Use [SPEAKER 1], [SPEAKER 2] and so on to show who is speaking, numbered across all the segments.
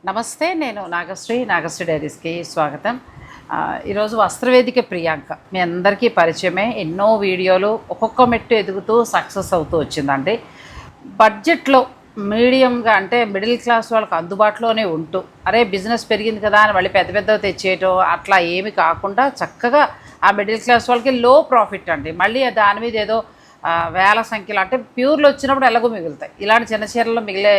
[SPEAKER 1] నమస్తే, నేను నాగశ్రీ డైరీస్కి స్వాగతం. ఈరోజు వస్త్రవేదిక ప్రియాంక మీ అందరికీ పరిచయమే. ఎన్నో వీడియోలు ఒక్కొక్క మెట్టు ఎదుగుతూ సక్సెస్ అవుతూ వచ్చిందండి. బడ్జెట్లో మీడియంగా అంటే మిడిల్ క్లాస్ వాళ్ళకి అందుబాటులోనే ఉంటూ అరే బిజినెస్ పెరిగింది కదా అని మళ్ళీ పెద్ద పెద్దవి తెచ్చేయటం అట్లా ఏమి కాకుండా చక్కగా ఆ మిడిల్ క్లాస్ వాళ్ళకి లో ప్రాఫిట్ అండి. మళ్ళీ దాని మీద ఏదో వేల సంఖ్యలో అంటే ప్యూర్లు వచ్చినప్పుడు ఎలాగో మిగులుతాయి. ఇలాంటి చిన్న చీరల్లో మిగిలే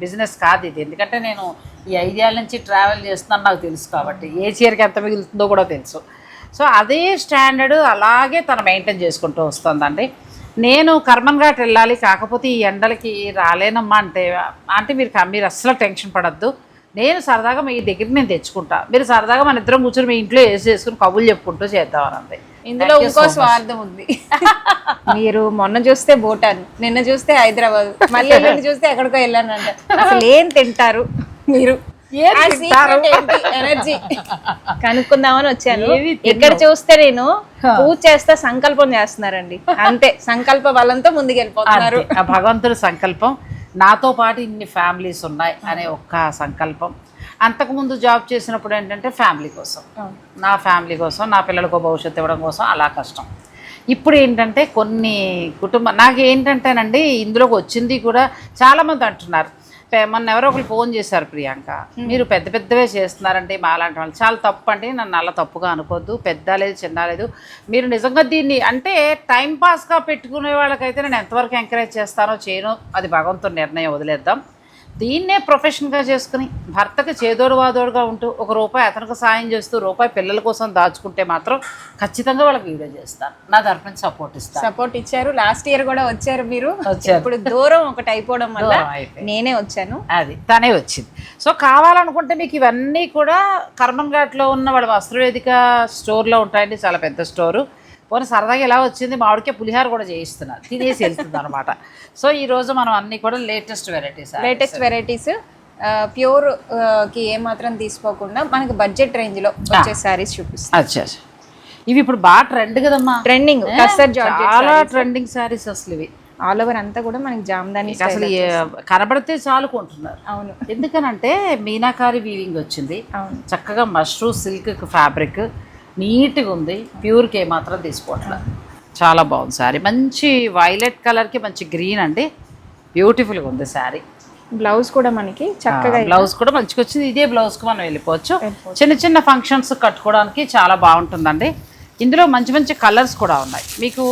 [SPEAKER 1] బిజినెస్ కాదు ఇది. ఎందుకంటే నేను ఈ 5 ఏళ్ళ నుంచి ట్రావెల్ చేస్తున్నాను, నాకు తెలుసు కాబట్టి ఏ చీరకి ఎంత మిగులుతుందో కూడా తెలుసు. సో అదే స్టాండర్డ్ అలాగే తను మెయింటైన్ చేసుకుంటూ వస్తుందండి. నేను కర్మన్ ఘాట్ వెళ్ళాలి, కాకపోతే ఈ ఎండలకి రాలేనమ్మా అంటే మీరు అస్సలు టెన్షన్ పడద్దు, నేను సరదాగా మీ దగ్గర నేను తెచ్చుకుంటా, మీరు సరదాగా మన ఇద్దరం కూర్చొని మీ ఇంట్లో వేసుకుని కబుర్లు చెప్పుకుంటూ చేద్దామని.
[SPEAKER 2] ఇందులో ఇంకో స్వార్థం ఉంది. మీరు మొన్న చూస్తే భూటాన్, నిన్న చూస్తే హైదరాబాద్, మళ్ళీ ఎల్లుండి చూస్తే ఎక్కడికో వెళ్ళాను అంటే అసలు ఏం తింటారు మీరు, ఎనర్జీ కనుక్కుందామని వచ్చాను. ఇక్కడ చూస్తే నేను పూజ చేస్తే సంకల్పం చేస్తున్నారండి, అంతే సంకల్ప బలంతో ముందుకు వెళ్ళిపోతున్నారు.
[SPEAKER 1] ఆ భగవంతుడి సంకల్పం, నాతో పాటు ఇన్ని ఫ్యామిలీస్ ఉన్నాయి అనే ఒక్క సంకల్పం. అంతకుముందు జాబ్ చేసినప్పుడు ఏంటంటే ఫ్యామిలీ కోసం, నా ఫ్యామిలీ కోసం, నా పిల్లలకు భవిష్యత్తు ఇవ్వడం కోసం అలా కష్టం. ఇప్పుడు ఏంటంటే కొన్ని కుటుంబం నాకు ఏంటంటేనండి ఇందులోకి వచ్చింది కూడా చాలామంది అంటున్నారు. మొన్న ఎవరో ఒకరు ఫోన్ చేశారు, ప్రియాంక మీరు పెద్ద పెద్దవే చేస్తున్నారంటే మాలాంటి వాళ్ళు చాలా తప్పు అండి, నన్ను అలా తప్పుగా అనుకోవద్దు, పెద్ద లేదు చిన్న లేదు, మీరు నిజంగా దీన్ని అంటే టైంపాస్గా పెట్టుకునే వాళ్ళకైతే నేను ఎంతవరకు ఎంకరేజ్ చేస్తానో చేయను, అది భగవంతుడి నిర్ణయం, వదిలేద్దాం. దీన్నే ప్రొఫెషన్గా చేసుకుని భర్తకి చేదోడు వాదోడుగా ఉంటూ ₹1 అతనికి సాయం చేస్తూ ₹1 పిల్లల కోసం దాచుకుంటే మాత్రం ఖచ్చితంగా వాళ్ళకి వీడియో చేస్తాను, నా తరఫున సపోర్ట్
[SPEAKER 2] ఇచ్చారు. లాస్ట్ ఇయర్ కూడా వచ్చారు మీరు, ఇప్పుడు దూరం ఒకటి అయిపోవడం వల్ల నేనే వచ్చాను,
[SPEAKER 1] అది తనే వచ్చింది. సో కావాలనుకుంటే మీకు ఇవన్నీ కూడా కర్మన్ ఘాట్లో ఉన్న వాళ్ళ వస్త్రవేదిక స్టోర్లో ఉంటాయండి, చాలా పెద్ద స్టోరు. పోనీ సరదాగా ఎలా వచ్చింది, మామిడికే పులిహార కూడా చేయిస్తున్నారు, తినేసి వెళ్తుంది అనమాట. సో ఈరోజు మనం అన్నీ కూడా లేటెస్ట్
[SPEAKER 2] వెరైటీస్ ప్యూర్కి ఏమాత్రం తీసుకోకుండా మనకి బడ్జెట్ రేంజ్లో వచ్చే శారీస్ చూపిస్తాం.
[SPEAKER 1] అచ్చా, ఇవి ఇప్పుడు బాగా ట్రెండ్ కదమ్మా,
[SPEAKER 2] ట్రెండింగ్
[SPEAKER 1] చాలా ట్రెండింగ్ శారీస్ అసలు ఇవి.
[SPEAKER 2] ఆల్ ఓవర్ అంతా కూడా మనకి జామ్దాని
[SPEAKER 1] అసలు కనబడితే చాలు కొంటున్నారు.
[SPEAKER 2] అవును,
[SPEAKER 1] ఎందుకనంటే మీనాకారి వీవింగ్ వచ్చింది, చక్కగా మష్రూ సిల్క్ ఫ్యాబ్రిక్ నీట్గా ఉంది, ప్యూర్కి ఏమాత్రం తీసుకోవట్లేదు, చాలా బాగుంది శారీ. మంచి వైలెట్ కలర్కి మంచి గ్రీన్ అండి, బ్యూటిఫుల్గా ఉంది శారీ.
[SPEAKER 2] బ్లౌజ్ కూడా మనకి చక్కగా,
[SPEAKER 1] బ్లౌజ్ కూడా మంచిగా వచ్చింది. ఇదే బ్లౌజ్కి మనం వెళ్ళిపోవచ్చు, చిన్న చిన్న ఫంక్షన్స్ కట్టుకోవడానికి చాలా బాగుంటుందండి. ఇందులో మంచి మంచి కలర్స్ కూడా ఉన్నాయి, మీకు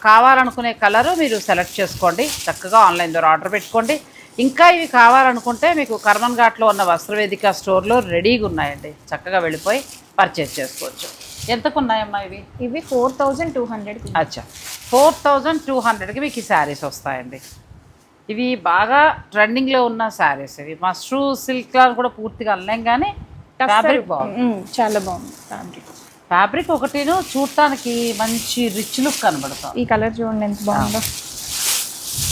[SPEAKER 1] కావాలనుకునే కలరు మీరు సెలెక్ట్ చేసుకోండి, చక్కగా ఆన్లైన్ ద్వారా ఆర్డర్ పెట్టుకోండి. ఇంకా ఇవి కావాలనుకుంటే మీకు కర్మన్ ఘాట్లో ఉన్న వస్త్రవేదిక స్టోర్లో రెడీగా ఉన్నాయండి, చక్కగా వెళ్ళిపోయి పర్చేజ్ చేసుకోవచ్చు. ఎంతకు ఉన్నాయమ్మా
[SPEAKER 2] ఇవి 4200.
[SPEAKER 1] అచ్చా, 4200కి మీకు ఈ శారీస్ వస్తాయండి. ఇవి బాగా ట్రెండింగ్లో ఉన్న శారీస్, ఇవి మష్రూ సిల్క్ కూడా పూర్తిగా అనలేం కానీ ఫ్యాబ్రిక్ బాగుంది,
[SPEAKER 2] చాలా బాగుంది
[SPEAKER 1] ఫ్యాబ్రిక్ ఒకటిను చూడటానికి మంచి రిచ్ లుక్ కనబడుతుంది.
[SPEAKER 2] ఈ కలర్ చూడండి ఎంత బాగుందో,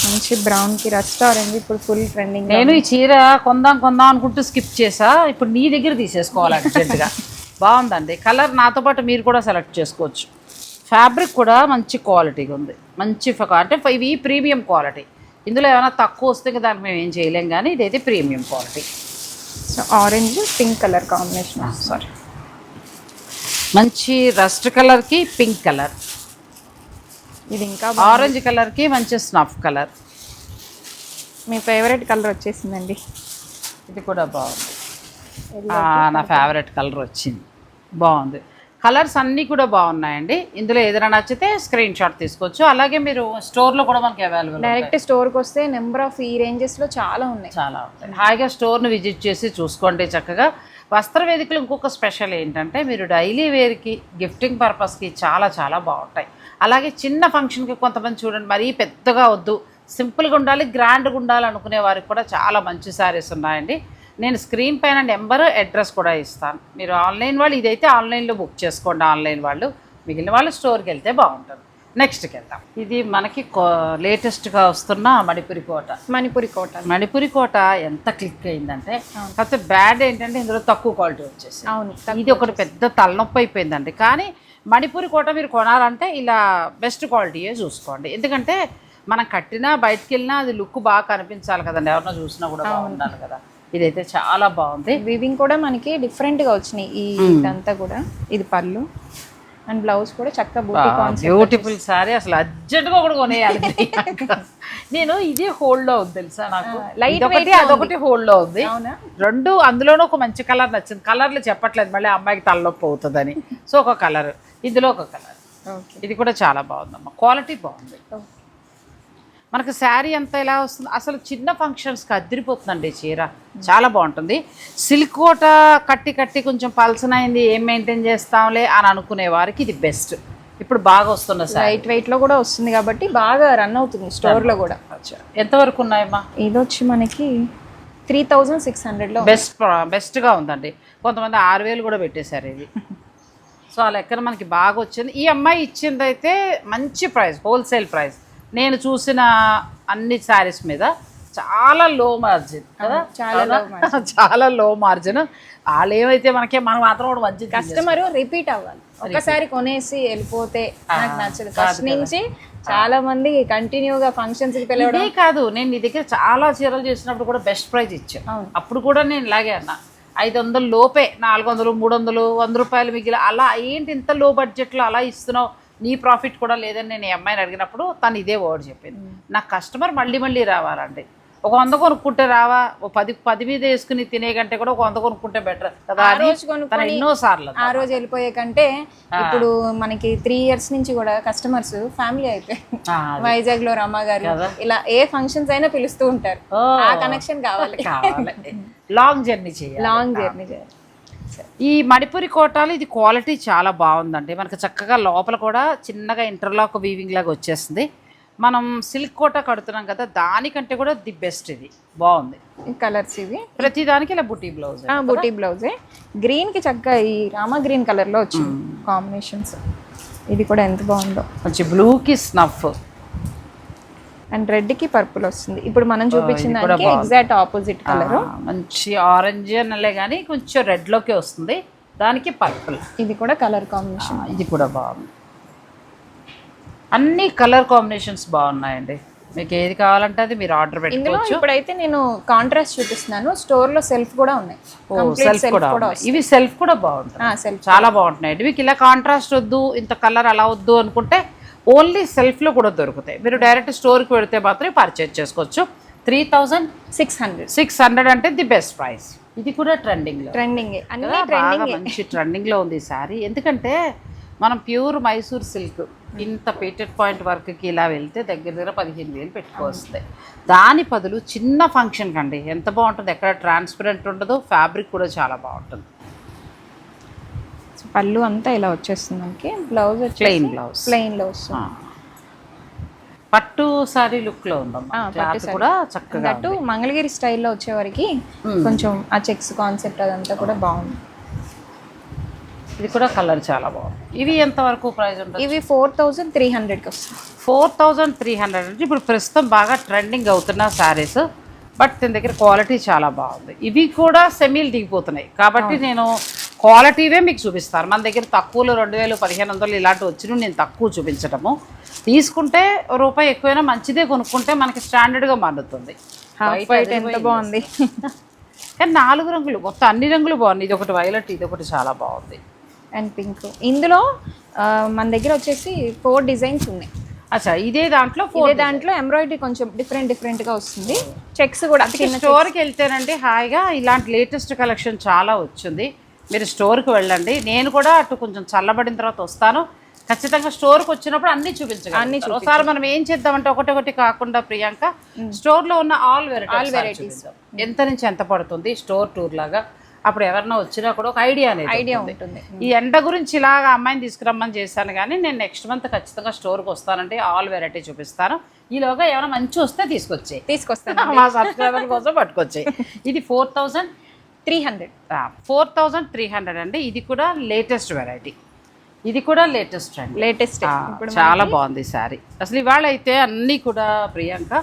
[SPEAKER 2] మంచి బ్రౌన్కి రస్ట్ ఆరెంజ్ ఇప్పుడు ఫుల్ ట్రెండింగ్.
[SPEAKER 1] నేను ఈ చీర కొందాం అనుకుంటూ స్కిప్ చేసా, ఇప్పుడు నీ దగ్గర తీసేసుకోవాలి అర్జెంటుగా. బాగుందండి కలర్, నాతో పాటు మీరు కూడా సెలెక్ట్ చేసుకోవచ్చు. ఫ్యాబ్రిక్ కూడా మంచి క్వాలిటీగా ఉంది, మంచి అంటే ఇవి ప్రీమియం క్వాలిటీ. ఇందులో ఏమైనా తక్కువ వస్తే దానికి మేము ఏం చేయలేం, కానీ ఇదైతే premium quality.
[SPEAKER 2] So orange pink colour combination,
[SPEAKER 1] sorry మంచి రస్ట్ కలర్కి పింక్ కలర్,
[SPEAKER 2] ఇది ఇంకా
[SPEAKER 1] ఆరెంజ్ కలర్కి మంచి స్నఫ్ కలర్.
[SPEAKER 2] మీ ఫేవరెట్ కలర్ వచ్చేసిందండి,
[SPEAKER 1] ఇది కూడా బాగుంది, నా ఫేవరెట్ కలర్ వచ్చింది, బాగుంది. కలర్స్ అన్నీ కూడా బాగున్నాయండి. ఇందులో ఏదైనా నచ్చితే స్క్రీన్ షాట్ తీసుకోవచ్చు. అలాగే మీరు స్టోర్లో కూడా మనకి అవైలబుల్,
[SPEAKER 2] డైరెక్ట్ స్టోర్కి వస్తే నెంబర్ ఆఫ్ ఈ రేంజెస్లో చాలా ఉన్నాయి.
[SPEAKER 1] హాయిగా స్టోర్ని విజిట్ చేసి చూసుకోండి చక్కగా. వస్త్రవేదికలు ఇంకొక స్పెషల్ ఏంటంటే మీరు డైలీ వేర్కి గిఫ్టింగ్ పర్పస్కి చాలా చాలా బాగుంటాయి. అలాగే చిన్న ఫంక్షన్కి కొంతమంది చూడండి మరీ పెద్దగా వద్దు, సింపుల్గా ఉండాలి, గ్రాండ్గా ఉండాలి అనుకునే వారికి కూడా చాలా మంచి శారీస్ ఉన్నాయండి. నేను స్క్రీన్ పైన నెంబరు అడ్రస్ కూడా ఇస్తాను. మీరు ఆన్లైన్ వాళ్ళు ఇదైతే ఆన్లైన్లో బుక్ చేసుకోండి, ఆన్లైన్ వాళ్ళు, మిగిలిన వాళ్ళు స్టోర్కి వెళ్తే బాగుంటుంది. నెక్స్ట్కి వెళ్దాం. ఇది మనకి లేటెస్ట్గా వస్తున్న మణిపురి కోట ఎంత క్లిక్ అయిందంటే, కాకపోతే బ్యాడ్ ఏంటంటే ఇందులో తక్కువ క్వాలిటీ వచ్చేసి, ఇది ఒకటి పెద్ద తలనొప్పి అయిపోయిందండి. కానీ మణిపురి కోట మీరు కొనాలంటే ఇలా బెస్ట్ క్వాలిటీయే చూసుకోండి, ఎందుకంటే మనం కట్టినా బయటకు వెళ్ళినా అది లుక్ బాగా కనిపించాలి కదండి, ఎవరినో చూసినా కూడా బాగుండాలి కదా. ఇదైతే చాలా బాగుంది.
[SPEAKER 2] వీవింగ్ కూడా మనకి డిఫరెంట్ గా వచ్చినాయి. ఇదంతా కూడా ఇది పళ్ళు అండ్ బ్లౌజ్ కూడా చక్కగా బూటీ కాన్సెప్ట్.
[SPEAKER 1] బ్యూటిఫుల్ సారీ, అసలు అర్జెంట్గా ఒకటి కొనేయాలి. నేను ఇది హోల్డ్ అవుతుంది తెలుసా నాకు,
[SPEAKER 2] లైట్
[SPEAKER 1] ఒకటి అదొకటి హోల్డ్ అవుతుంది.
[SPEAKER 2] అవునా?
[SPEAKER 1] రెండు అందులోనూ ఒక మంచి కలర్ నచ్చింది. కలర్లు చెప్పట్లేదు మళ్ళీ అమ్మాయికి తలనొప్పి అవుతుందని. సో ఒక కలర్, ఇందులో ఒక కలర్. ఇది కూడా చాలా బాగుందమ్మా, క్వాలిటీ బాగుంది. మనకు శారీ అంతా ఎలా వస్తుంది, అసలు చిన్న ఫంక్షన్స్కి అదిరిపోతుందండి చీర, చాలా బాగుంటుంది. సిల్క్ కోట కట్టి కట్టి కొంచెం పల్సనైంది, ఏం మెయింటైన్ చేస్తాంలే అని అనుకునే వారికి ఇది బెస్ట్. ఇప్పుడు బాగా వస్తున్న
[SPEAKER 2] లైట్ వెయిట్ లో కూడా వస్తుంది కాబట్టి బాగా రన్ అవుతుంది స్టోర్ లో కూడా.
[SPEAKER 1] ఎంతవరకు ఉన్నాయమ్మా?
[SPEAKER 2] ఇది వచ్చి మనకి 3600లో
[SPEAKER 1] బెస్ట్గా ఉందండి. కొంతమంది 6000 కూడా పెట్టేశారు ఇది. సో ఆ లెక్కన మనకి బాగా వచ్చింది. ఈ అమ్మాయి ఇచ్చింది అయితే మంచి ప్రైస్, హోల్సేల్ ప్రైస్. నేను చూసిన అన్ని శారీస్ మీద చాలా లో మార్జిన్ కదా, చాలా లో మార్జిన్. వాళ్ళు ఏమైతే మనం మాత్రం కూడా మంచి
[SPEAKER 2] కస్టమర్ రిపీట్ అవ్వాలి. ఒకసారి కొనేసి వెళ్ళిపోతే నాకు నచ్చదు. ఫస్ట్ నుంచి చాలా మంది కంటిన్యూగా ఫంక్షన్స్ కి పిలవడం
[SPEAKER 1] కాదు. నేను నీ దగ్గర చాలా చీరలు చేసినప్పుడు కూడా బెస్ట్ ప్రైజ్ ఇచ్చాను. అప్పుడు కూడా నేను ఇలాగే అన్నా, 500 లోపే, 400, 300, 100 రూపాయలు మిగిలి, అలా ఏంటి ఇంత లో బడ్జెట్లో అలా ఇస్తున్నావు, నీ ప్రాఫిట్ కూడా లేదని నేను ఈ అమ్మాయిని అడిగినప్పుడు తను ఇదే వర్డ్ చెప్పింది. నాకు కస్టమర్ మళ్ళీ మళ్ళీ రావాలండి. ఒక 100 కొనుక్కుంటే రావా, ఓ 10 మీద వేసుకుని తినే కంటే కూడా ఒక 100 కొనుక్కుంటే బెటర్ కదా అని ఎన్నో సార్లు.
[SPEAKER 2] ఆ రోజు వెళ్ళిపోయే కంటే ఇప్పుడు మనకి 3 years నుంచి కూడా కస్టమర్స్ ఫ్యామిలీ అయిపోయారు. వైజాగ్ లో రమ్మ గారు ఇలా ఏ ఫంక్షన్స్ అయినా పిలుస్తూ ఉంటారు. ఆ కనెక్షన్ కావాలి.
[SPEAKER 1] లాంగ్ జర్నీ చేయాలి. ఈ మణిపురి కోటాలు ఇది క్వాలిటీ చాలా బాగుందండి. మనకు చక్కగా లోపల కూడా చిన్నగా ఇంటర్లాక్ వీవింగ్ లాగా వచ్చేస్తుంది. మనం సిల్క్ కోట కడుతున్నాం కదా, దానికంటే కూడా ది బెస్ట్. ఇది బాగుంది.
[SPEAKER 2] కలర్స్ ఇవి
[SPEAKER 1] ప్రతి దానికి ఇలా బుటీ బ్లౌజ్,
[SPEAKER 2] బుటీ బ్లౌజే. గ్రీన్ కి చక్కగా ఈ రామా గ్రీన్ కలర్ లో వచ్చింది కాంబినేషన్స్. ఇది కూడా ఎంత బాగుందో,
[SPEAKER 1] మంచి బ్లూకి స్నఫ్
[SPEAKER 2] అండ్ రెడ్ కి పర్పుల్ వస్తుంది. ఇప్పుడు మనం చూపించిన దానికి ఎగ్జాక్ట్ ఆపోజిట్ కలర్.
[SPEAKER 1] మంచి ఆరెంజ్ అనలే కానీ కొంచెం రెడ్ లోకి వస్తుంది, దానికి పర్పుల్.
[SPEAKER 2] ఇది కూడా కలర్ కాంబినేషన్.
[SPEAKER 1] ఇది కూడా బాగుంది. అన్ని కలర్ కాంబినేషన్స్ బాగున్నాయండి. మీకు ఏది కావాలంటే అది మీరు ఆర్డర్ పెట్టుకోవచ్చు.
[SPEAKER 2] ఇప్పుడైతే నేను కాంట్రాస్ట్ చూపిస్తున్నాను. స్టోర్ లో సెల్ఫ్ కూడా ఉన్నాయి.
[SPEAKER 1] ఇవి సెల్ఫ్ కూడా బాగుంటాయి, చాలా బాగుంటున్నాయి. మీకు ఇలా కాంట్రాస్ట్ వద్దు, ఇంత కలర్ అలా వద్దు అనుకుంటే ఓన్లీ సెల్ఫ్లో కూడా దొరుకుతాయి. మీరు డైరెక్ట్ స్టోర్కి పెడితే మాత్రమే పర్చేజ్ చేసుకోవచ్చు. 3600 అంటే ది బెస్ట్ ప్రైస్. ఇది కూడా ట్రెండింగ్ మంచి ట్రెండింగ్లో ఉంది ఈ శారీ. ఎందుకంటే మనం ప్యూర్ మైసూర్ సిల్క్ ఇంత పీటెడ్ పాయింట్ వర్క్కి ఇలా వెళ్తే దగ్గర 15,000 పెట్టుకోవస్తాయి. దాని బదులు చిన్న ఫంక్షన్ కండి ఎంత బాగుంటుంది. ఎక్కడ ట్రాన్స్పరెంట్ ఉండదు, ఫ్యాబ్రిక్ కూడా చాలా బాగుంటుంది.
[SPEAKER 2] పళ్ళు అంతా ఇలా వచ్చేస్తుంది మనకి. బ్లౌజ్ ప్లెయిన్ లో వస్తుంది.
[SPEAKER 1] పట్టు సారీ లుక్ లో ఉందమ్మా, కూడా చక్కగా.
[SPEAKER 2] మంగళగిరి స్టైల్లో వచ్చే వరకు కొంచెం ఆ చెక్స్ కాన్సెప్ట్ అదంతా కూడా బాగుంది.
[SPEAKER 1] ఇది కూడా కలర్ చాలా బాగుంది. ఇవి ఎంత వరకు ప్రైస్ ఉంటుంది?
[SPEAKER 2] ఇవి 4300కి వస్తుంది.
[SPEAKER 1] 4300 అంటే ఇప్పుడు ప్రస్తుతం బాగా ట్రెండింగ్ అవుతున్న శారీస్. బట్ దీని దగ్గర క్వాలిటీ చాలా బాగుంది. ఇవి కూడా సెమీలు దిగిపోతున్నాయి కాబట్టి నేను క్వాలిటీవే మీకు చూపిస్తాను. మన దగ్గర తక్కువలో 2000, 1500 ఇలాంటివి వచ్చినవి నేను తక్కువ చూపించటము. తీసుకుంటే రూపాయి ఎక్కువైనా మంచిదే కొనుక్కుంటే మనకి స్టాండర్డ్గా మారుతుంది.
[SPEAKER 2] ఎంత బాగుంది.
[SPEAKER 1] కానీ 4 రంగులు మొత్తం అన్ని రంగులు బాగున్నాయి. ఇది ఒకటి వైలెట్, ఇది ఒకటి చాలా బాగుంది.
[SPEAKER 2] And pink. ఇందులో మన దగ్గర వచ్చేసి 4 డిజైన్స్ ఉన్నాయి.
[SPEAKER 1] అచ్చా, ఇదే దాంట్లో
[SPEAKER 2] ఎంబ్రాయిడరీ కొంచెం డిఫరెంట్గా వస్తుంది. చెక్స్ కూడా
[SPEAKER 1] స్టోర్కి వెళ్తేనండి హాయిగా ఇలాంటి లేటెస్ట్ కలెక్షన్ చాలా వచ్చింది. మీరు స్టోర్కి వెళ్ళండి. నేను కూడా అటు కొంచెం చల్లబడిన తర్వాత వస్తాను. ఖచ్చితంగా స్టోర్కి వచ్చినప్పుడు అన్నీ చూపించగలను. ఒకసారి మనం ఏం చేద్దామంటే ఒకటి కాకుండా ప్రియాంక, స్టోర్లో ఉన్న ఆల్ వెరైటీస్ ఎంత నుంచి ఎంత పడుతుంది స్టోర్ టూర్ లాగా, అప్పుడు ఎవరన్నా వచ్చినా కూడా ఒక ఐడియా ఉంటుంది. ఈ ఎండ గురించి ఇలాగా అమ్మాయిని తీసుకురమ్మని చేశాను కానీ నేను నెక్స్ట్ మంత్ ఖచ్చితంగా స్టోర్కి వస్తానంటే ఆల్ వెరైటీ చూపిస్తాను. ఈలోగా ఏమైనా మంచి వస్తే తీసుకొస్తాను మా సబ్స్క్రైబర్ కోసం పట్టుకొచ్చాయి. ఇది 4300 అండి. ఇది కూడా లేటెస్ట్ వెరైటీ. ఇది కూడా లేటెస్ట్ చాలా బాగుంది సారీ. అసలు ఇవాళ అయితే అన్నీ కూడా ప్రియాంక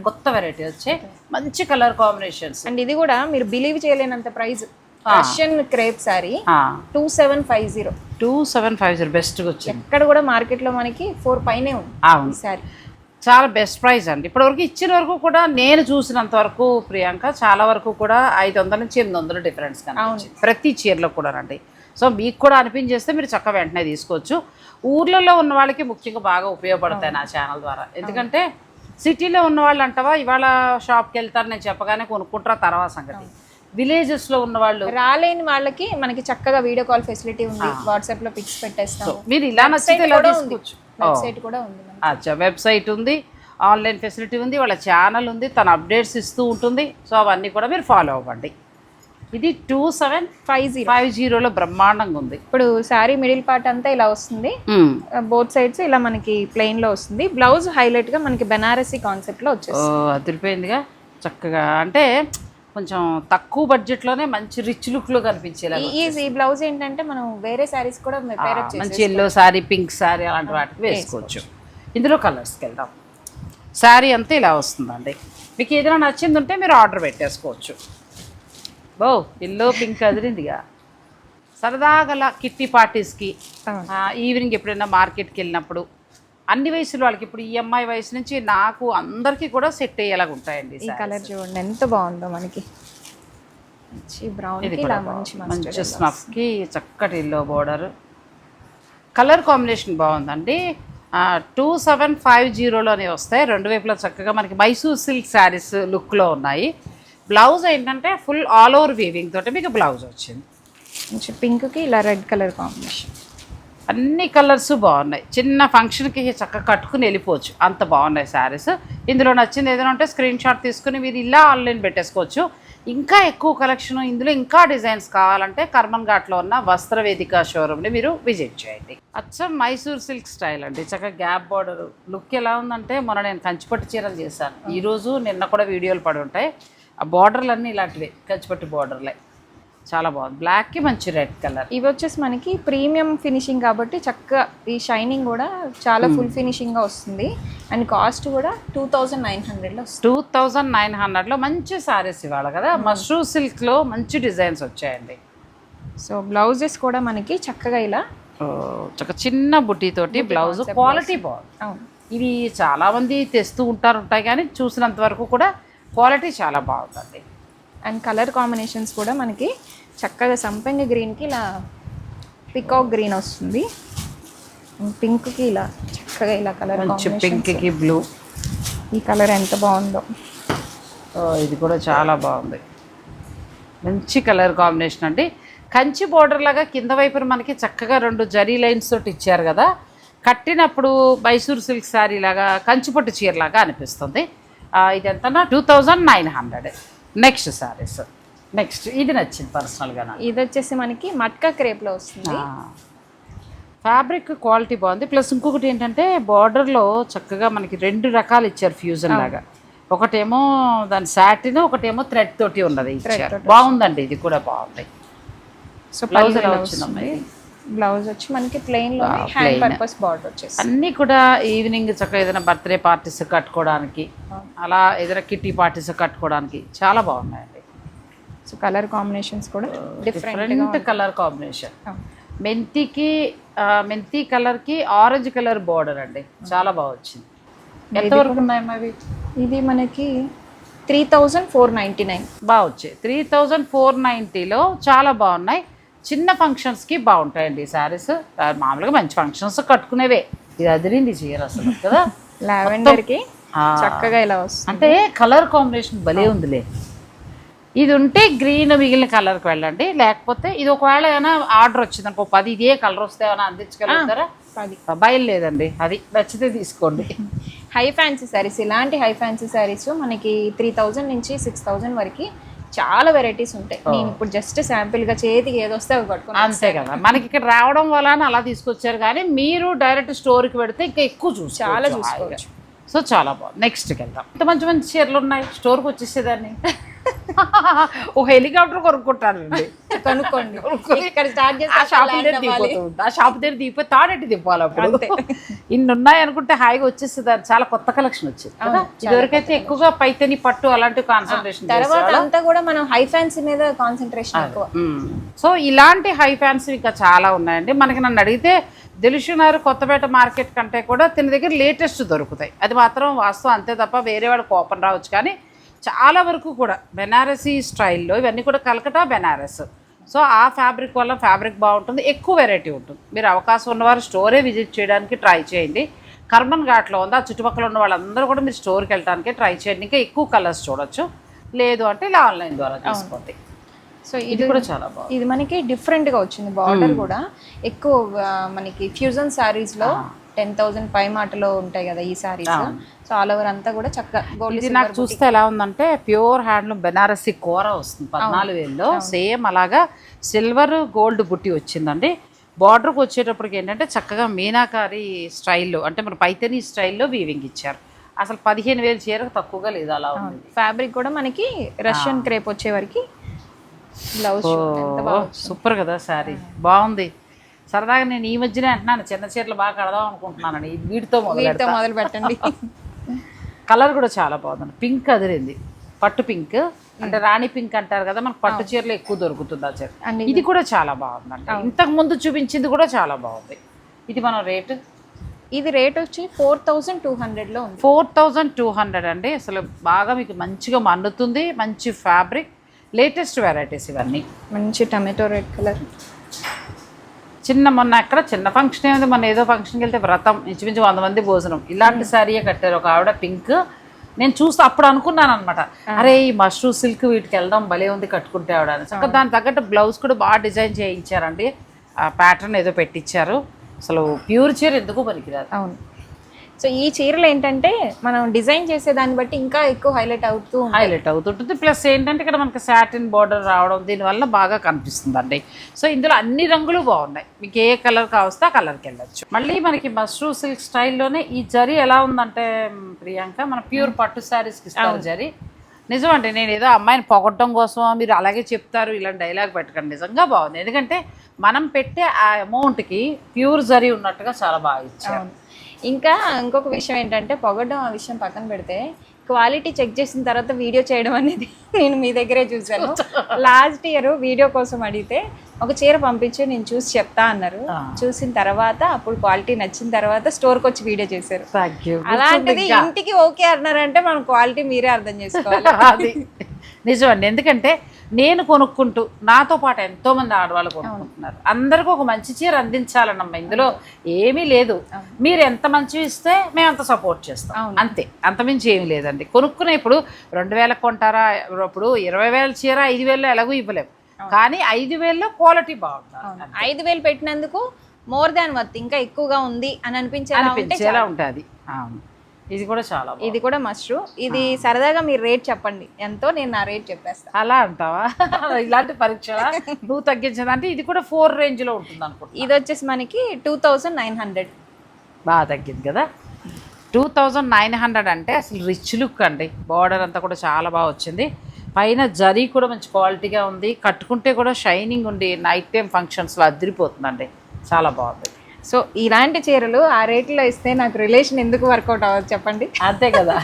[SPEAKER 1] కొత్త వెరైటీ వచ్చాయి, మంచి కలర్ కాంబినేషన్స్.
[SPEAKER 2] అండ్ ఇది కూడా మీరు బిలీవ్ చేయలేనంత price. Russian crepe sari 2750
[SPEAKER 1] best వచ్చింది.
[SPEAKER 2] ఎక్కడ కూడా మార్కెట్ లో మనకి 4 పైనే ఉంది సారీ.
[SPEAKER 1] చాలా బెస్ట్ ప్రైస్ అండి. ఇప్పటివరకు ఇచ్చిన వరకు కూడా నేను చూసినంత వరకు ప్రియాంక చాలా వరకు కూడా 500 నుంచి 800 డిఫరెన్స్ కనిపించింది ప్రతి చీరలో కూడానండి. సో మీకు కూడా అనిపించేస్తే మీరు చక్కగా వెంటనే తీసుకోవచ్చు. ఊర్లలో ఉన్న వాళ్ళకి ముఖ్యంగా బాగా ఉపయోగపడతాయి నా ఛానల్ ద్వారా. ఎందుకంటే సిటీలో ఉన్న వాళ్ళు అంటావా ఇవాళ షాప్కి వెళ్తారు నేను చెప్పగానే కొనుక్కుంటారా తర్వాత సంగతి. విలేజెస్లో ఉన్న వాళ్ళు
[SPEAKER 2] రాలేని వాళ్ళకి మనకి చక్కగా వీడియో కాల్ ఫెసిలిటీ ఉంది. వాట్సాప్లో పిక్స్ పెట్టేస్తాం.
[SPEAKER 1] మీరు ఇలా నచ్చితే ఇలా తీసుకోవచ్చు.
[SPEAKER 2] వెబ్సైట్ కూడా ఉంది.
[SPEAKER 1] అచ్చా, వెబ్సైట్ ఉంది, ఆన్లైన్ ఫెసిలిటీ ఉంది, వాళ్ళ ఛానల్ ఉంది, తన అప్డేట్స్ ఇస్తూ ఉంటుంది. సో అవన్నీ కూడా మీరు ఫాలో అవ్వండి. ఇది 2750లో బ్రహ్మాండంగా ఉంది.
[SPEAKER 2] ఇప్పుడు శారీ మిడిల్ పార్ట్ అంతా ఇలా వస్తుంది, బోత్ సైడ్స్ ఇలా మనకి ప్లెయిన్ లో వస్తుంది. బ్లౌజ్ హైలైట్ గా మనకి బెనారసీ కాన్సెప్ట్ లో వచ్చేస్తుంది.
[SPEAKER 1] అదిరిపోయిందిగా చక్కగా. అంటే కొంచెం తక్కువ బడ్జెట్లోనే మంచి రిచ్ లుక్లో కనిపించేలా.
[SPEAKER 2] ఈ బ్లౌజ్ ఏంటంటే మనం వేరే శారీస్ కూడా
[SPEAKER 1] మంచి ఎల్లో శారీ, పింక్ శారీ అలాంటి వాటికి వేసుకోవచ్చు. ఇందులో కలర్స్కి వెళ్దాం. శారీ అంతా ఇలా వస్తుందండి. మీకు ఏదైనా నచ్చింది ఉంటే మీరు ఆర్డర్ పెట్టేసుకోవచ్చు. బో ఎల్లో పింక్ అదిరిందిగా. సరదాగా కిట్టి పార్టీస్కి ఈవినింగ్ ఎప్పుడైనా మార్కెట్కి వెళ్ళినప్పుడు అన్ని వయసుల వాళ్ళకి, ఇప్పుడు ఈ అమ్మాయి వయసు నుంచి నాకు అందరికీ కూడా సెట్ అయ్యేలాగా ఉంటాయండి.
[SPEAKER 2] ఈ కలర్ చూడండి ఎంత బాగుందో మనకి.
[SPEAKER 1] మంచి స్నఫ్కి చక్కటి ఎల్లో బోర్డర్. కలర్ కాంబినేషన్ బాగుందండి. 2750లోనే వస్తాయి. రెండు వైపులా చక్కగా మనకి మైసూర్ సిల్క్ శారీస్ లుక్లో ఉన్నాయి. బ్లౌజ్ ఏంటంటే ఫుల్ ఆల్ ఓవర్ వీవింగ్ తోటి మీకు బ్లౌజ్ వచ్చింది.
[SPEAKER 2] మంచి పింక్కి ఇలా రెడ్ కలర్ కాంబినేషన్.
[SPEAKER 1] అన్ని కలర్స్ బాగున్నాయి. చిన్న ఫంక్షన్కి చక్కగా కట్టుకుని వెళ్ళిపోవచ్చు, అంత బాగున్నాయి శారీస్. ఇందులో నచ్చింది ఏదైనా ఉంటే స్క్రీన్ షాట్ తీసుకుని మీరు ఇలా ఆన్లైన్ పెట్టేసుకోవచ్చు. ఇంకా ఎక్కువ కలెక్షన్, ఇందులో ఇంకా డిజైన్స్ కావాలంటే కర్మన్ ఘాట్లో ఉన్న వస్త్రవేదిక షోరూమ్ని మీరు విజిట్ చేయండి. అచ్చం మైసూర్ సిల్క్ స్టైల్ అండి. చక్కగా గ్యాప్ బార్డర్ లుక్ ఎలా ఉందంటే, మొన్న నేను కంచిపట్టు చీరలు చేశాను, ఈరోజు నిన్న కూడా వీడియోలు పడి ఉంటాయి. ఆ బార్డర్లు అన్నీ ఇలాంటివే, కంచిపట్టు బార్డర్లే. చాలా బాగుంది. బ్లాక్కి మంచి రెడ్ కలర్.
[SPEAKER 2] ఇవి వచ్చేసి మనకి ప్రీమియం ఫినిషింగ్ కాబట్టి చక్కగా ఈ షైనింగ్ కూడా చాలా ఫుల్ ఫినిషింగ్గా వస్తుంది. అండ్ కాస్ట్ కూడా 2900లో
[SPEAKER 1] 2900లో మంచి సారీస్ ఇవాళ కదా. మష్రూమ్ సిల్క్లో మంచి డిజైన్స్ వచ్చాయండి.
[SPEAKER 2] సో బ్లౌజెస్ కూడా మనకి చక్కగా ఇలా
[SPEAKER 1] చిన్న బుట్టీతోటి బ్లౌజ్ క్వాలిటీ బాగుంది. ఇవి చాలామంది తెస్తూ ఉంటాయి కానీ చూసినంత వరకు కూడా క్వాలిటీ చాలా బాగుందండి.
[SPEAKER 2] అండ్ కలర్ కాంబినేషన్స్ కూడా మనకి చక్కగా సంపెంగ గ్రీన్కి ఇలా పికాక్ గ్రీన్ వస్తుంది, పింక్కి ఇలా చక్కగా ఇలా కలర్
[SPEAKER 1] పింక్కి బ్లూ.
[SPEAKER 2] ఈ కలర్ ఎంత బాగుందో.
[SPEAKER 1] ఇది కూడా చాలా బాగుంది, మంచి కలర్ కాంబినేషన్ అండి. కంచి బోర్డర్ లాగా కింద వైపున మనకి చక్కగా 2 జరీ లైన్స్ తోటి ఇచ్చారు కదా. కట్టినప్పుడు మైసూర్ సిల్క్ శారీ లాగా కంచిపట్టు చీరలాగా అనిపిస్తుంది. ఇది ఎంత 2900. నెక్స్ట్ సారీస్. నెక్స్ట్ ఇది నచ్చింది పర్సనల్గా.
[SPEAKER 2] ఇది వచ్చేసి మనకి మట్కా క్రేప్లో వస్తుంది.
[SPEAKER 1] ఫ్యాబ్రిక్ క్వాలిటీ బాగుంది. ప్లస్ ఇంకొకటి ఏంటంటే బార్డర్లో చక్కగా మనకి 2 రకాలు ఇచ్చారు ఫ్యూజన్ లాగా. ఒకటేమో దాని సాటిన్, ఒకటేమో థ్రెడ్ తోటి ఉన్నది ఇచ్చారు. బాగుందండి, ఇది కూడా బాగుంది.
[SPEAKER 2] సో బ్లౌజ్ ఎలా వచ్చింది? బ్లౌజ్ వచ్చి మనకి ప్లెయిన్లో హ్యాండ్ పర్పస్ బార్డర్ వచ్చేసి. అన్నీ
[SPEAKER 1] కూడా ఈవినింగ్ చక్కగా ఏదైనా బర్త్డే పార్టీస్ కట్టుకోవడానికి, అలా ఏదైనా కిట్టి పార్టీస్ కట్టుకోవడానికి చాలా బాగున్నాయండి.
[SPEAKER 2] సో కలర్ కాంబినేషన్స్ కూడా
[SPEAKER 1] డిఫరెంట్ కలర్ కాంబినేషన్. మెంతి కలర్కి ఆరెంజ్ కలర్ బార్డర్ అండి, చాలా బాగా వచ్చింది. ఎంతవరకు ఉన్నాయమ్మా ఇవి?
[SPEAKER 2] ఇది మనకి 3499
[SPEAKER 1] బాగా వచ్చాయి. 3490లో చాలా బాగున్నాయి. చిన్న ఫంక్షన్స్కి బాగుంటాయండి ఈ శారీస్. మామూలుగా మంచి ఫంక్షన్స్ కట్టుకునేవే. ఇది అదిరింది చీర అసలు కదా.
[SPEAKER 2] లావెండర్కి చక్కగా ఇలా వస్తుంది.
[SPEAKER 1] అంటే కలర్ కాంబినేషన్ భలే ఉందిలే. ఇది ఉంటే గ్రీన్ మిగిలిన కలర్కి వెళ్ళండి. లేకపోతే ఇది ఒకవేళ ఏమైనా ఆర్డర్ వచ్చింది అనుకో 10 ఇదే కలర్ వస్తే ఏమైనా అందించగలుగుతారా? 10 బయలుదేదండి, అది నచ్చితే తీసుకోండి.
[SPEAKER 2] హై ఫ్యాన్సీ శారీస్, ఇలాంటి హై ఫ్యాన్సీ శారీస్ మనకి 3000 నుంచి 6000 వరకు చాలా వెరైటీస్ ఉంటాయి. నేను ఇప్పుడు జస్ట్ శాంపిల్గా చేతికి ఏదొస్తే అవి పట్టుకుని
[SPEAKER 1] అంతే కదా. మనకి ఇక్కడ రావడం వల్ల అలా తీసుకొచ్చారు, కానీ మీరు డైరెక్ట్ స్టోర్కి పెడితే ఇంకా ఎక్కువ చాలా చూసుకోవచ్చు. సో చాలా బాగుంది. నెక్స్ట్కి వెళ్దాం. ఇంత మంచి మంచి చీరలు ఉన్నాయి. స్టోర్కి వచ్చేసేదాన్ని ఓ హెలికాప్టర్ కొనుక్కుంటాను,
[SPEAKER 2] కనుక్కోండి.
[SPEAKER 1] ఆ షాప్ దగ్గర దిగిపోయి తాడెట్టి దింపాలి. అప్పుడు ఇన్ని ఉన్నాయి అనుకుంటే హాయిగా వచ్చేసేదాన్ని. చాలా కొత్త కలెక్షన్ వచ్చింది కదా. ఇదివరకైతే ఎక్కువగా పైతని పట్టు అలాంటి కాన్సన్ట్రేషన్,
[SPEAKER 2] తర్వాత అంతా కూడా మనం హై ఫ్యాన్సీ మీద కాన్సన్ట్రేషన్ ఎక్కువ.
[SPEAKER 1] సో ఇలాంటి హై ఫ్యాన్సీ ఇంకా చాలా ఉన్నాయండి. మనకి నన్ను అడిగితే దిల్షునగర్ కొత్తపేట మార్కెట్ కంటే కూడా తిన దగ్గర లేటెస్ట్ దొరుకుతాయి, అది మాత్రం వాస్తవం, అంతే తప్ప వేరే వాడు కోపం రావచ్చు. కానీ చాలా వరకు కూడా బెనారసీ స్టైల్లో ఇవన్నీ కూడా కలకటా బెనారస్. సో ఆ ఫ్యాబ్రిక్ వల్ల ఫ్యాబ్రిక్ బాగుంటుంది, ఎక్కువ వెరైటీ ఉంటుంది. మీరు అవకాశం ఉన్నవారు స్టోరే విజిట్ చేయడానికి ట్రై చేయండి. కర్మన్ ఘాట్లో ఉంది, ఆ చుట్టుపక్కల ఉన్న వాళ్ళందరూ కూడా మీరు స్టోర్కి వెళ్ళడానికి ట్రై చేయండి. ఇంకా ఎక్కువ కలర్స్ చూడొచ్చు, లేదు అంటే ఇలా ఆన్లైన్ ద్వారా తీసుకోండి.
[SPEAKER 2] సో
[SPEAKER 1] ఇది కూడా చాలా బాగుంది.
[SPEAKER 2] ఇది మనకి డిఫరెంట్గా వచ్చింది, బార్డర్ కూడా ఎక్కువ మనకి ఫ్యూజన్ శారీస్లో 10,000 పై మాటలో ఉంటాయి కదా ఈ శారీస్. సో ఆల్ ఓవర్ అంతా కూడా చక్కగా గోల్డ్.
[SPEAKER 1] ఇది నాకు చూస్తే ఎలా ఉందంటే ప్యూర్ హ్యాండ్లూమ్ బెనారసీ కూర వస్తుంది 14,000లో. సేమ్ అలాగా సిల్వర్ గోల్డ్ బుట్టి వచ్చిందండి. బార్డర్కి వచ్చేటప్పటికి ఏంటంటే చక్కగా మీనాకారి స్టైల్లో, అంటే మన పైతని స్టైల్లో వీవింగ్ ఇచ్చారు. అసలు 15,000 చీరకు తక్కువగా లేదు, అలా ఉంది.
[SPEAKER 2] ఫ్యాబ్రిక్ కూడా మనకి రష్యన్ క్రేప్ వచ్చే వరకు బ్లౌజ్
[SPEAKER 1] సూపర్ కదా శారీ, బాగుంది. సరదాగా నేను ఈ మధ్యనే అంటున్నాను చిన్న చీరలు బాగా కడదాం అనుకుంటున్నానండి. వీటితో
[SPEAKER 2] మొదలు పెట్టండి.
[SPEAKER 1] కలర్ కూడా చాలా బాగుందండి, పింక్ అదిరింది, పట్టు పింక్ అంటే రాణి పింక్ అంటారు కదా, మనకు పట్టు చీరలు ఎక్కువ దొరుకుతుంది ఆ చీర. ఇది కూడా చాలా బాగుందండి, ఇంతకు ముందు చూపించింది కూడా చాలా బాగుంది. ఇది మన రేటు,
[SPEAKER 2] ఇది రేట్ వచ్చి 4,200లో ఉంది.
[SPEAKER 1] 4,200 అండి. అసలు బాగా మీకు మంచిగా మన్నుతుంది, మంచి ఫ్యాబ్రిక్, లేటెస్ట్ వెరైటీస్ ఇవన్నీ.
[SPEAKER 2] మంచి టమాటో రెడ్ కలర్.
[SPEAKER 1] మొన్న ఎక్కడ చిన్న ఫంక్షన్ ఏమింది, మన ఏదో ఫంక్షన్కి వెళ్తే వ్రతం ఇంచుమించు 100 మంది భోజనం, ఇలాంటి శారీయే కట్టారు ఒక ఆవిడ పింక్. నేను చూస్తే అప్పుడు అనుకున్నాను అనమాట, అరే ఈ మష్రూమ్ సిల్క్ వీటికి వెళ్దాం భలే ఉంది కట్టుకుంటే ఆవిడ అని. చక్కగా దానికి తగ్గట్టు బ్లౌజ్ కూడా బాగా డిజైన్ చేయించారండి, ఆ ప్యాటర్న్ ఏదో పెట్టించారు. అసలు ప్యూర్ చీర ఎందుకు పనికిరాదు.
[SPEAKER 2] అవును. సో ఈ చీరలు ఏంటంటే మనం డిజైన్ చేసే దాన్ని బట్టి ఇంకా ఎక్కువ హైలైట్ అవుతుంటుంది.
[SPEAKER 1] ప్లస్ ఏంటంటే ఇక్కడ మనకి సాటిన్ బార్డర్ రావడం దీనివల్ల బాగా కనిపిస్తుందండి. సో ఇందులో అన్ని రంగులు బాగున్నాయి, మీకు ఏ కలర్ కావస్తే ఆ కలర్కి వెళ్ళచ్చు. మళ్ళీ మనకి మష్రూమ్ సిల్క్ స్టైల్లోనే ఈ జరీ ఎలా ఉందంటే ప్రియాంక, మన ప్యూర్ పట్టు శారీస్కి ఇస్తారు జరీ. నిజమండి, నేను ఏదో అమ్మాయిని పొగట్టడం కోసం మీరు అలాగే చెప్తారు ఇలాంటి డైలాగ్ పెట్టకండి, నిజంగా బాగుంది. ఎందుకంటే మనం పెట్టే ఆ అమౌంట్కి ప్యూర్ జరీ ఉన్నట్టుగా చాలా బాగా ఇచ్చారు.
[SPEAKER 2] ఇంకా ఇంకొక విషయం ఏంటంటే పొగడ్డం ఆ విషయం పక్కన పెడితే క్వాలిటీ చెక్ చేసిన తర్వాత వీడియో చేయడం అనేది నేను మీ దగ్గరే చూశాను. లాస్ట్ ఇయర్ వీడియో కోసం అడిగితే ఒక చీర పంపించి నేను చూసి చెప్తా అన్నారు. చూసిన తర్వాత అప్పుడు క్వాలిటీ నచ్చిన తర్వాత స్టోర్కి వచ్చి వీడియో చేశారు. అలాంటిది ఇంటికి ఓకే అన్నారంటే మనం క్వాలిటీ మీరే అర్థం చేసుకోవాలి.
[SPEAKER 1] అది నిజమండి, ఎందుకంటే నేను కొనుక్కుంటూ నాతో పాటు ఎంతోమంది ఆడవాళ్ళు కొనుక్కుంటున్నారు. అందరికీ ఒక మంచి చీర అందించాలన్నమ్మా, ఇందులో ఏమీ లేదు. మీరు ఎంత మంచివి ఇస్తే మేము అంత సపోర్ట్ చేస్తాం, అంతే, అంతమించి ఏమీ లేదండి. కొనుక్కునే ఇప్పుడు 2,000 కొంటారా, ఇప్పుడు 20,000 చీర 5,000 ఎలాగో ఇవ్వలేము, కానీ 5,000లో క్వాలిటీ బాగుంటుంది.
[SPEAKER 2] 5,000 పెట్టినందుకు మోర్ దాన్ వర్త్, ఇంకా ఎక్కువగా ఉంది అని అనిపించేలా
[SPEAKER 1] ఉంటుంది. ఇది కూడా చాలా,
[SPEAKER 2] ఇది కూడా మష్రూ. ఇది సరదాగా మీరు రేట్ చెప్పండి ఎంతో, నేను నా రేట్ చెప్పేస్తాను.
[SPEAKER 1] అలా అంటావా? ఇలాంటి పరీక్ష నువ్వు తగ్గించదంటే ఇది కూడా 4 రేంజ్లో ఉంటుంది అనుకుంటా.
[SPEAKER 2] ఇది వచ్చేసి మనకి 2,900,
[SPEAKER 1] బాగా తగ్గింది కదా. 2,900 అంటే అసలు రిచ్ లుక్ అండి. బార్డర్ అంతా కూడా చాలా బాగా వచ్చింది, పైన జరీ కూడా మంచి క్వాలిటీగా ఉంది, కట్టుకుంటే కూడా షైనింగ్ ఉండి నైట్ టైం ఫంక్షన్స్లో అదిరిపోతుందండి, చాలా బాగుంది.
[SPEAKER 2] సో ఇలాంటి చీరలు ఆ రేట్లో ఇస్తే నాకు రిలేషన్ ఎందుకు వర్కౌట్ అవ్వదు చెప్పండి,
[SPEAKER 1] అంతే కదా.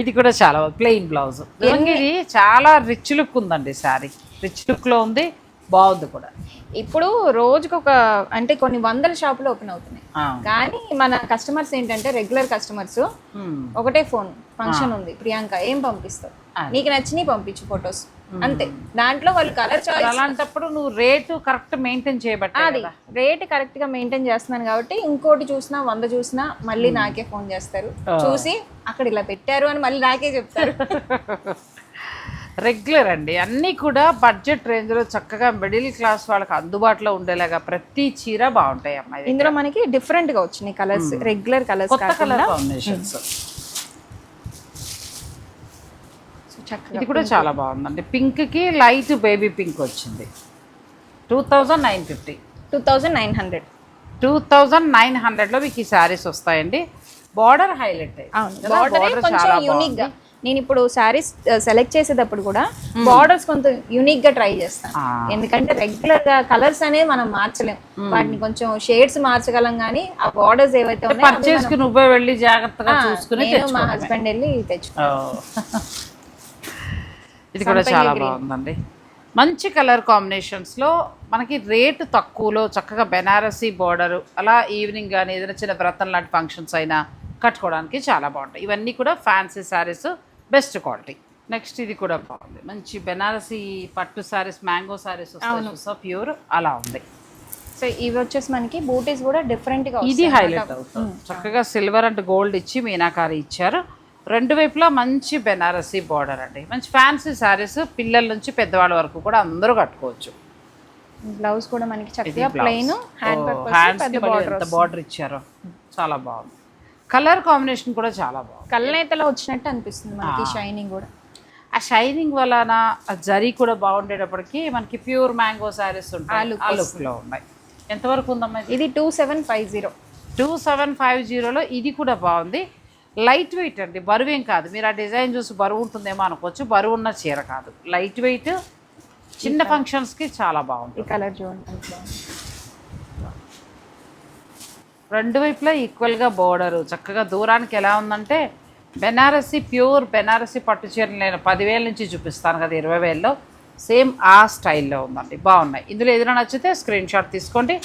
[SPEAKER 1] ఇది కూడా చాలా ప్లెయిన్ బ్లౌజ్, ఇది చాలా రిచ్ లుక్ ఉందండి, శారీ రిచ్ లుక్లో ఉంది, బాగుంది కూడా.
[SPEAKER 2] ఇప్పుడు రోజుకు అంటే కొన్ని వందల షాపులు ఓపెన్ అవుతున్నాయి, కానీ మన కస్టమర్స్ ఏంటంటే రెగ్యులర్ కస్టమర్స్ ఒకటే ఫోన్, ఫంక్షన్ ఉంది ప్రియాంక ఏం పంపిస్తావు, నీకు నచ్చినవి పంపించు ఫొటోస్, అంతే. దాంట్లో వాళ్ళు కలర్ చాయిస్,
[SPEAKER 1] అలాంటప్పుడు నువ్వు రేటు కరెక్ట్ మెయింటైన్ చేయబట్టి,
[SPEAKER 2] అది రేట్ కరెక్ట్ గా మెయింటైన్ చేస్తున్నాను కాబట్టి ఇంకోటి చూసినా 100 చూసినా మళ్ళీ నాకే ఫోన్ చేస్తారు, చూసి అక్కడ ఇలా పెట్టారు అని మళ్ళీ నాకే చెప్తారు.
[SPEAKER 1] రెగ్యులర్ అండి, అన్నీ కూడా బడ్జెట్ రేంజ్లో చక్కగా మిడిల్ క్లాస్ వాళ్ళకి అందుబాటులో ఉండేలాగా ప్రతి చీర బాగుంటాయి అమ్మాయి.
[SPEAKER 2] ఇందులో మనకి డిఫరెంట్గా వచ్చినాయి కలర్స్, రెగ్యులర్ కలర్స్,
[SPEAKER 1] కొత్త కలర్ కాంబినేషన్స్. ఇది కూడా చాలా బాగుందండి, పింక్కి లైట్ బేబీ పింక్ వచ్చింది. 2,950,
[SPEAKER 2] 2,900,
[SPEAKER 1] 2,900లో మీకు ఈ శారీస్ వస్తాయండి. బార్డర్ హైలైట్
[SPEAKER 2] కొంచెం యూనిక్ గా. నేను ఇప్పుడు శారీస్ సెలెక్ట్ చేసేటప్పుడు కూడా బార్డర్స్ కొంచెం యూనిక్ గా ట్రై చేస్తాను, ఎందుకంటే రెగ్యులర్ గా కలర్స్ అనేవి మనం మార్చలేం, వాటిని కొంచెం షేడ్స్ మార్చగలం, కానీ ఆ బార్డర్స్ ఏవైతే ఉన్నాయో
[SPEAKER 1] నువ్వే వెళ్ళి జాగ్రత్తగా చూసుకుని
[SPEAKER 2] మా హస్బెండ్ వెళ్ళి తెచ్చుకో.
[SPEAKER 1] ఇది కూడా చాలా బాగుందండి, మంచి కలర్ కాంబినేషన్స్లో మనకి రేటు తక్కువలో చక్కగా బెనారసీ బార్డరు అలా ఈవినింగ్ కానీ ఏదైనా చిన్న వ్రతం లాంటి ఫంక్షన్స్ అయినా కట్టుకోవడానికి చాలా బాగుంటాయి. ఇవన్నీ కూడా fancy saris, best quality. Next ఇది కూడా బాగుంది, మంచి బెనారసీ పట్టు శారీస్, మ్యాంగో శారీస్ వస్తాయి ప్యూర్, అలా ఉంది.
[SPEAKER 2] సో ఇవి వచ్చేసి మనకి బూటీస్ కూడా డిఫరెంట్గా,
[SPEAKER 1] ఇది హైలైట్ అవుతుంది. చక్కగా సిల్వర్ అండ్ గోల్డ్ ఇచ్చి మీనాకారి ఇచ్చారు. రెండు వైపులా మంచి బెనారసీ బార్డర్ అండి. మంచి ఫ్యాన్సీ శారీస్, పిల్లల నుంచి పెద్దవాళ్ళ వరకు కూడా అందరూ కట్టుకోవచ్చు.
[SPEAKER 2] బ్లౌజ్ కూడా మనకి చక్కగా ప్లెయిన్, హ్యాండ్
[SPEAKER 1] బార్డర్ ఇచ్చారు, చాలా బాగుంది. కలర్ కాంబినేషన్ కూడా చాలా బాగుంది.
[SPEAKER 2] కళ్ళనేతలో వచ్చినట్టు అనిపిస్తుంది మనకి. షైనింగ్ కూడా,
[SPEAKER 1] ఆ షైనింగ్ వలన ఆ జరీ కూడా బాగుండేటప్పటికి మనకి ప్యూర్ మ్యాంగో శారీస్ ఉంటాయి, ఆ లుక్లో ఉన్నాయి. ఎంతవరకు ఉందమ్మా
[SPEAKER 2] ఇది? 2750.
[SPEAKER 1] 2750లో ఇది కూడా బాగుంది. లైట్ వెయిట్ అండి, బరువేం కాదు. మీరు ఆ డిజైన్ చూసి బరువు ఉంటుందేమో అనుకోవచ్చు, బరువు ఉన్న చీర కాదు, లైట్ వెయిట్, చిన్న ఫంక్షన్స్కి చాలా బాగుంది.
[SPEAKER 2] ఈ కలర్ చూడండి,
[SPEAKER 1] రెండు వైపులా ఈక్వల్గా బోర్డరు, చక్కగా దూరానికి ఎలా ఉందంటే బెనారసీ ప్యూర్ బెనారసీ పట్టు చీరలు నేను 10,000 నుంచి చూపిస్తాను కదా 20,000లో, సేమ్ ఆ స్టైల్లో ఉందండి, బాగున్నాయి. ఇందులో ఏదైనా నచ్చితే స్క్రీన్ షాట్ తీసుకోండి,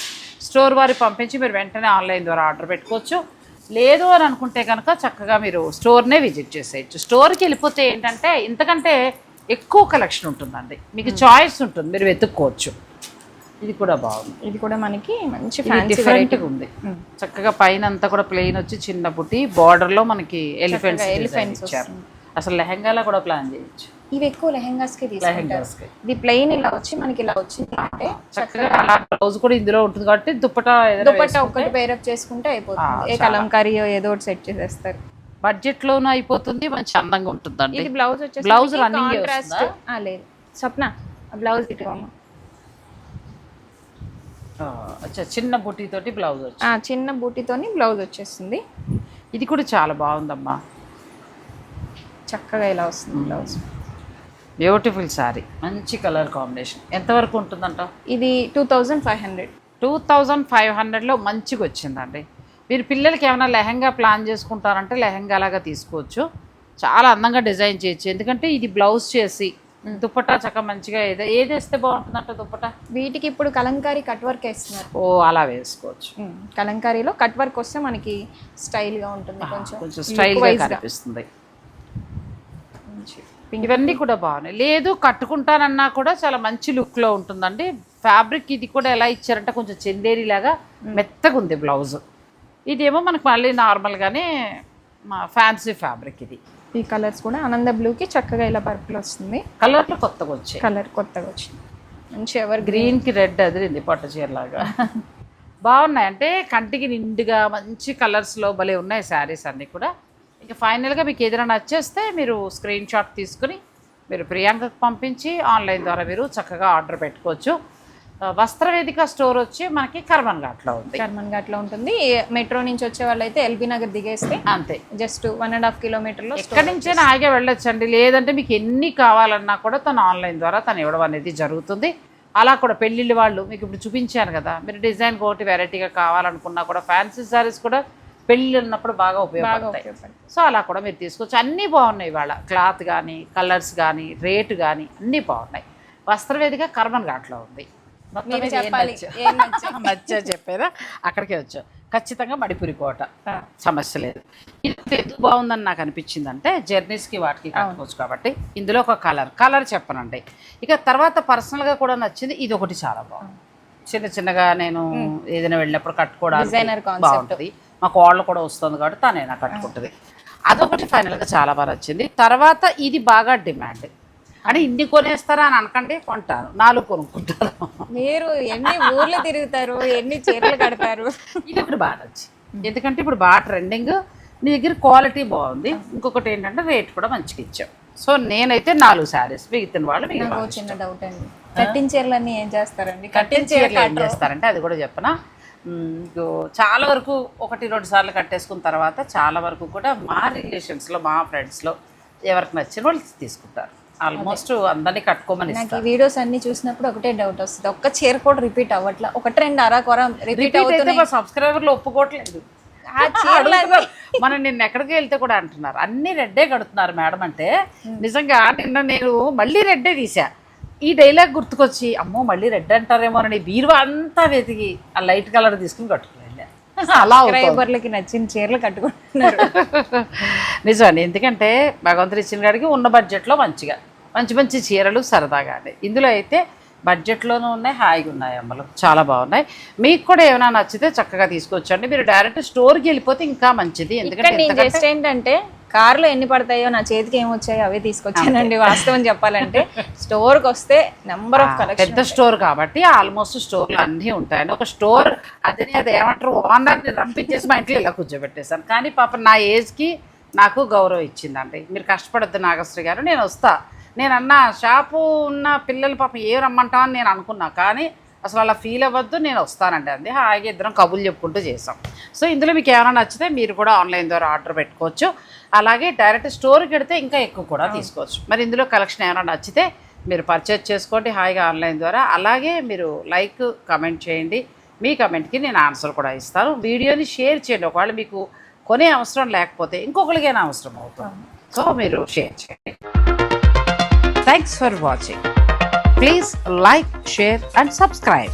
[SPEAKER 1] స్టోర్ వారి పంపించి మీరు వెంటనే ఆన్లైన్ ద్వారా ఆర్డర్ పెట్టుకోవచ్చు. లేదు అని అనుకుంటే కనుక చక్కగా మీరు స్టోర్నే విజిట్ చేసేయచ్చు. స్టోర్కి వెళ్ళిపోతే ఏంటంటే ఇంతకంటే ఎక్కువ కలెక్షన్ ఉంటుందండి, మీకు చాయిస్ ఉంటుంది, మీరు వెతుక్కోవచ్చు. ఇది కూడా బాగుంది.
[SPEAKER 2] ఇది కూడా మనకి మంచి
[SPEAKER 1] డిఫరెంట్గా ఉంది. చక్కగా పైన అంతా కూడా ప్లెయిన్ వచ్చి చిన్న బుట్టి, బార్డర్లో మనకి ఎలిఫెంట్స్ ఇచ్చారు. అసలు లెహంగాలో కూడా ప్లాన్ చేయొచ్చు.
[SPEAKER 2] ఇవి ఎక్కువ లెహంగాస్కి తీసుకుంటారు. ఇది ప్లెయిన్ ఇలా వచ్చి మనకి ఇలా వచ్చింది అంటే
[SPEAKER 1] చక్కగా అలా బ్లౌజ్ కూడా ఇందులో ఉంటుంది కాబట్టి దుప్పటా
[SPEAKER 2] ఒకటి పేరప్ చేసుకుంటే అయిపోతుంది. ఏ కలంకారీయో ఏదో ఒకటి సెట్ చేసేస్తారు.
[SPEAKER 1] బడ్జెట్లోనూ అయిపోతుంది, మంచి అందంగా ఉంటుందండి.
[SPEAKER 2] ఇది బ్లౌజ్ వచ్చేసి
[SPEAKER 1] బ్లౌజ్ రన్నింగ్
[SPEAKER 2] లేదు స్వప్న, బ్లౌజ్ ఇటు
[SPEAKER 1] చిన్న బుట్టితోటి బ్లౌజ్ వచ్చి,
[SPEAKER 2] చిన్న బూటీతోని బ్లౌజ్ వచ్చేస్తుంది.
[SPEAKER 1] ఇది కూడా చాలా బాగుందమ్మా,
[SPEAKER 2] చక్కగా ఇలా వస్తుంది బ్లౌజ్.
[SPEAKER 1] బ్యూటిఫుల్ శారీ, మంచి కలర్ కాంబినేషన్. ఎంతవరకు ఉంటుందంట?
[SPEAKER 2] ఇది 2500.
[SPEAKER 1] 2500లో మంచిగా వచ్చిందండి. మీరు పిల్లలకి ఏమైనా లెహంగా ప్లాన్ చేసుకుంటారంటే లెహంగా లాగా తీసుకోవచ్చు, చాలా అందంగా డిజైన్ చేయొచ్చు. ఎందుకంటే ఇది బ్లౌజ్ చేసి దుప్పటా చక్కగా మంచిగా ఏది వేస్తే బాగుంటుందంట దుప్పటా?
[SPEAKER 2] వీటికి ఇప్పుడు కలంకారీ కట్ వర్క్ వేస్తున్నారు.
[SPEAKER 1] అలా వేసుకోవచ్చు.
[SPEAKER 2] కలంకారీలో కట్ వర్క్ వస్తే మనకి స్టైల్గా ఉంటుంది,
[SPEAKER 1] కొంచెం స్టైల్గా కనిపిస్తుంది. ఇవన్నీ కూడా బాగున్నాయి. లేదు కట్టుకుంటానన్నా కూడా చాలా మంచి లుక్లో ఉంటుందండి. ఫ్యాబ్రిక్ ఇది కూడా ఎలా ఇచ్చారంటే కొంచెం చందేరి లాగా మెత్తగా ఉంది బ్లౌజ్. ఇదేమో మనకు మళ్ళీ నార్మల్గానే ఫ్యాన్సీ ఫ్యాబ్రిక్. ఇది
[SPEAKER 2] ఈ కలర్స్ కూడా ఆనంద బ్లూకి చక్కగా ఇలా పర్పుల్ వస్తుంది.
[SPEAKER 1] కలర్లు కొత్తగా వచ్చాయి,
[SPEAKER 2] కలర్ కొత్తగా వచ్చింది. మంచి ఎవర్
[SPEAKER 1] గ్రీన్కి రెడ్ అదిరింది పట్టు చీరలాగా. బాగున్నాయి, అంటే కంటికి నిండుగా మంచి కలర్స్లో భలే ఉన్నాయి శారీస్ అన్నీ కూడా. ఇక ఫైనల్గా మీకు ఏదైనా నచ్చేస్తే మీరు స్క్రీన్ షాట్ తీసుకుని మీరు ప్రియాంకకు పంపించి ఆన్లైన్ ద్వారా మీరు చక్కగా ఆర్డర్ పెట్టుకోవచ్చు. వస్త్రవేదిక స్టోర్ వచ్చి మనకి కర్మన్ ఘాట్లో ఉంది.
[SPEAKER 2] కర్మన్ ఘాట్లో ఉంటుంది. మెట్రో నుంచి వచ్చే వాళ్ళైతే ఎల్బీ నగర్ దిగేస్తే
[SPEAKER 1] అంతే,
[SPEAKER 2] జస్ట్ 1.5 కిలోమీటర్లో
[SPEAKER 1] ఎక్కడి నుంచైనా ఆగే వెళ్ళొచ్చండి. లేదంటే మీకు ఎన్ని కావాలన్నా కూడా తను ఆన్లైన్ ద్వారా తను ఇవ్వడం అనేది జరుగుతుంది. అలా కూడా పెళ్ళిళ్ళు వాళ్ళు మీకు ఇప్పుడు చూపించాను కదా, మీరు డిజైన్ ఒకటి వెరైటీగా కావాలనుకున్నా కూడా ఫ్యాన్సీ శారీస్ కూడా పెళ్ళి ఉన్నప్పుడు బాగా ఉపయోగపడతాయి. సో అలా కూడా మీరు తీసుకోవచ్చు. అన్నీ బాగున్నాయి ఇవాళ, క్లాత్ కానీ కలర్స్ కానీ రేటు కానీ అన్నీ బాగున్నాయి. వస్త్రవేదిక కర్మన్ ఘాట్లో ఉంది. నచ్చా చెప్పారా, అక్కడికే వచ్చావు. ఖచ్చితంగా మడిపురి కోట, సమస్య లేదు. ఇది ఎందుకు బాగుందని నాకు అనిపించిందంటే జర్నీస్కి వాటికి కట్టుకోవచ్చు కాబట్టి. ఇందులో ఒక కలర్ చెప్పనండి. ఇక తర్వాత పర్సనల్గా కూడా నచ్చింది ఇది ఒకటి, చాలా బాగుంది. చిన్నగా నేను ఏదైనా వెళ్ళినప్పుడు కట్టుకోవడానికి బాగుంటుంది. మా కోళ్ళు కూడా వస్తుంది కాబట్టి తనే నాకు కట్టుకుంటుంది. అదొకటి ఫైనల్గా చాలా బాగా నచ్చింది. తర్వాత ఇది బాగా డిమాండ్ అని ఇన్ని కొనేస్తారా అని అనకండి, కొంటాను, 4 కొనుక్కుంటారు.
[SPEAKER 2] మీరు ఎన్ని ఊర్లు తిరుగుతారు, ఎన్ని చీరలు కడతారు.
[SPEAKER 1] ఇది ఒకటి బాగా నచ్చింది, ఎందుకంటే ఇప్పుడు బాగా ట్రెండింగ్, నీ దగ్గర క్వాలిటీ బాగుంది. ఇంకొకటి ఏంటంటే రేట్ కూడా మంచిగా ఇచ్చాం. సో నేనైతే 4 శారీస్, మిగిలిన వాళ్ళు
[SPEAKER 2] చిన్న డౌట్ అండి, కట్టిన చీరలన్నీ ఏం చేస్తారండి?
[SPEAKER 1] కట్టిన చీరలు ఏం చేస్తారంటే అది కూడా చెప్పనా, చాలా వరకు 1-2 సార్లు కట్టేసుకున్న తర్వాత చాలా వరకు కూడా మా రిలేషన్స్లో మా ఫ్రెండ్స్లో ఎవరికి నచ్చిన వాళ్ళు తీసుకుంటారు. ఆల్మోస్ట్ అందరినీ కట్టుకోమని.
[SPEAKER 2] నాకు ఈ వీడియోస్ అన్ని చూసినప్పుడు ఒకటే డౌట్ వస్తుంది, ఒక్క చీర కూడా రిపీట్ అవ్వట్లా, 1-2 అరాకొర రిపీట్ అవుతుంది.
[SPEAKER 1] మా సబ్స్క్రైబర్లు ఒప్పుకోవట్లేదు. మనం నిన్న ఎక్కడికి వెళ్తే కూడా అంటున్నారు అన్ని రెడ్డే కడుతున్నారు మేడం అంటే. నిజంగా నిన్న నేను మళ్ళీ రెడ్డే తీసా, ఈ డైలాగ్ గుర్తుకొచ్చి అమ్మో మళ్ళీ రెడ్ అంటారేమోనని బీరువా అంతా వెతికి ఆ లైట్ కలర్ తీసుకుని కట్టుకుని అలా
[SPEAKER 2] సబ్స్క్రైబర్లకి నచ్చిన చీరలు కట్టుకుంటున్నారు.
[SPEAKER 1] నిజమండి, ఎందుకంటే భగవంతుడు ఇచ్చిన కాడికి ఉన్న బడ్జెట్లో మంచిగా మంచి మంచి చీరలు సరదాగా అండి. ఇందులో అయితే బడ్జెట్లోనూ ఉన్నాయి, హాయిగా ఉన్నాయి అమ్మలు, చాలా బాగున్నాయి. మీకు కూడా ఏమైనా నచ్చితే చక్కగా తీసుకొచ్చండి. మీరు డైరెక్ట్ స్టోర్కి వెళ్ళిపోతే ఇంకా మంచిది.
[SPEAKER 2] ఎందుకంటే నేను జస్ట్ ఏంటంటే కార్లో ఎన్ని పడతాయో నా చేతికి ఏమొచ్చాయో అవే తీసుకొచ్చానండి. వాస్తవం చెప్పాలంటే స్టోర్కి వస్తే నెంబర్ ఆఫ్ కలెక్షన్,
[SPEAKER 1] పెద్ద స్టోర్ కాబట్టి ఆల్మోస్ట్ స్టోర్లు అన్నీ ఉంటాయండి. ఒక స్టోర్ అది ఏమంటారు ఓనర్ని రంపించేసి మా ఇంట్లో ఇలా కూర్చోబెట్టేశాను. కానీ పాప నా ఏజ్కి నాకు గౌరవం ఇచ్చిందండి. మీరు కష్టపడద్దు నాగశ్రీ గారు, నేను వస్తా. నేను అన్న షాపు ఉన్న పిల్లలు పాపం ఏ రమ్మంటాం అని నేను అనుకున్నా, కానీ అసలు అలా ఫీల్ అవ్వద్దు, నేను వస్తానండి అంది. హాయిగా ఇద్దరం కబుర్లు చెప్పుకుంటూ చేసాం. సో ఇందులో మీకు ఏమైనా నచ్చితే మీరు కూడా ఆన్లైన్ ద్వారా ఆర్డర్ పెట్టుకోవచ్చు. అలాగే డైరెక్ట్ స్టోర్కి వెడితే ఇంకా ఎక్కువ కూడా తీసుకోవచ్చు. మరి ఇందులో కలెక్షన్ ఏమైనా నచ్చితే మీరు పర్చేజ్ చేసుకోండి హాయిగా ఆన్లైన్ ద్వారా. అలాగే మీరు లైక్ కమెంట్ చేయండి, మీ కమెంట్కి నేను ఆన్సర్ కూడా ఇస్తాను. వీడియోని షేర్ చేయండి, ఒకవేళ మీకు కొనే అవసరం లేకపోతే ఇంకొకరికైనా అవసరం అవుతుంది. సో మీరు షేర్ చేయండి. Thanks for watching. Please like, share and subscribe.